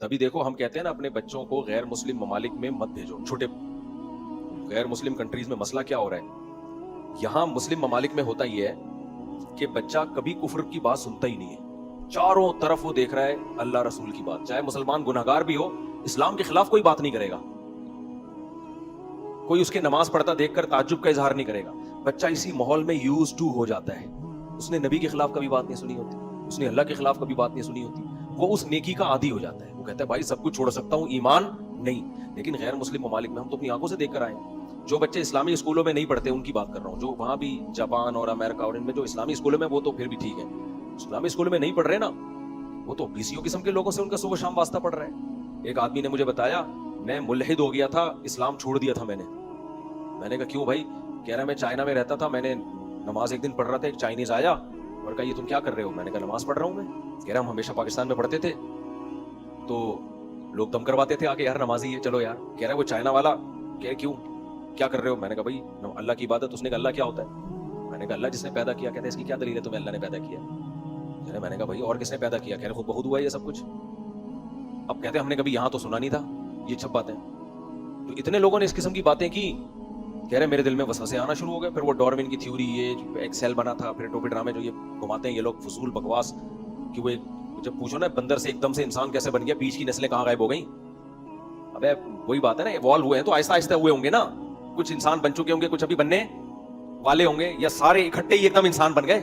تبھی دیکھو ہم کہتے ہیں نا اپنے بچوں کو غیر مسلم ممالک میں مت بھیجو. چھوٹے غیر مسلم کنٹریز میں مسئلہ کیا ہو رہا ہے, یہاں مسلم ممالک میں ہوتا یہ ہے کہ بچہ کبھی کفر کی بات سنتا ہی نہیں ہے, چاروں طرف وہ دیکھ رہا ہے اللہ رسول کی بات, چاہے مسلمان گناہگار بھی ہو اسلام کے خلاف کوئی بات نہیں کرے گا, کوئی اس کے نماز پڑھتا دیکھ کر تعجب کا اظہار نہیں کرے گا. بچہ اسی ماحول میں یوز ٹو ہو جاتا ہے, اس نے نبی کے خلاف کبھی بات نہیں سنی ہوتی, اس نے اللہ کے خلاف کبھی بات نہیں سنی ہوتی, وہ اس نیکی کا عادی ہو جاتا ہے. وہ کہتا ہے بھائی سب کچھ چھوڑ سکتا ہوں, ایمان نہیں. لیکن غیر مسلم ممالک میں ہم تو اپنی آنکھوں سے دیکھ کر آئے ہیں, جو بچے اسلامی اسکولوں میں نہیں پڑھتے ان کی بات کر رہا ہوں, جو وہاں بھی جاپان اور امریکہ اور ان میں جو اسلامی اسکولوں میں وہ تو پھر بھی ٹھیک ہے, اسلامی اسکولوں میں نہیں پڑھ رہے نا, وہ تو بیسیوں قسم کے لوگوں سے ان کا صبح شام واسطہ پڑھ رہے ہیں. ایک آدمی نے مجھے بتایا میں ملحد ہو گیا تھا, اسلام چھوڑ دیا تھا میں نے کہا کیوں بھائی؟ کہہ رہا میں چائنا میں رہتا تھا, میں نے نماز ایک دن پڑھ رہا تھا, ایک چائنیز آیا اور کہا یہ تم کیا کر رہے ہو؟ میں نے کہا نماز پڑھ رہا ہوں میں. کہہ رہا ہم ہمیشہ پاکستان میں پڑھتے تھے تو لوگ دم کرواتے تھے آگے, یار نمازی ہے چلو یار. کہہ رہا وہ چائنا والا کہ کیوں کیا کر رہے ہو؟ میں نے کہا بھائی اللہ کی عبادت. اس نے کہا اللہ کیا ہوتا ہے؟ میں نے کہا اللہ جس نے پیدا کیا. کہتے ہیں اس کی کیا دلیل ہے تمہیں اللہ نے پیدا کیا؟ میں نے کہا بھائی اور کس نے پیدا کیا؟ کہہ رہے خود بخود ہوا ہے یہ سب کچھ. اب کہتے ہیں ہم نے کبھی یہاں تو سنا نہیں تھا یہ سب باتیں. تو اتنے لوگوں نے اس قسم کی باتیں کی, کہہ رہے میرے دل میں وسوسے آنا شروع ہو گئے. پھر وہ ڈارون کی تھیوری, یہ ایک سیل بنا تھا, پھر ٹوپی ڈرامے جو یہ گھماتے ہیں یہ لوگ فضول بکواس, کہ وہ جب پوچھو نا بندر سے ایک دم سے انسان کیسے بن گیا, بیچ کی نسلیں کہاں غائب ہو گئیں؟ ابے وہی بات ہے نا, ایوالو ہوئے ہیں تو آہستہ آہستہ ہوئے ہوں گے نا, کچھ انسان بن چکے ہوں گے, کچھ ابھی بننے والے ہوں گے, یا سارے اکٹھے ہی ایک دم انسان بن گئے.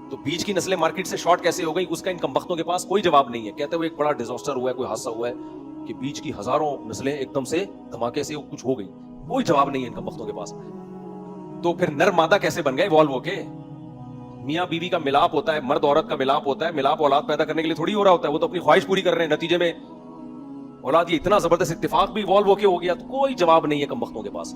تو بیچ کی نسلیں مارکیٹ سے شارٹ کیسے ہو گئی, اس کا ان کمبختوں کے پاس کوئی جواب نہیں ہے. کہتے ہوئے ایک بڑا ڈیزاسٹر ہوا ہے, کوئی حادثہ ہوا ہے کہ بیچ کی ہزاروں نسلیں ایک دم سے دھماکے سے کچھ ہو گئی, کوئی جواب نہیں ہے ان کمبختوں کے پاس. تو پھر نر مادہ کیسے بن گئے ایوالو ہو کے؟ میاں بیوی کا ملاپ ہوتا ہے, مرد عورت کا ملاپ ہوتا ہے, ملاپ اولاد پیدا کرنے کے لیے تھوڑی ہو رہا ہوتا ہے, وہ تو اپنی خواہش پوری کر رہے ہیں, نتیجے میں اولاد یہ اتنا زبردست اتفاق بھی ایوالو ہو کے ہو گیا. تو کوئی جواب نہیں ہے کمبختوں کے پاس.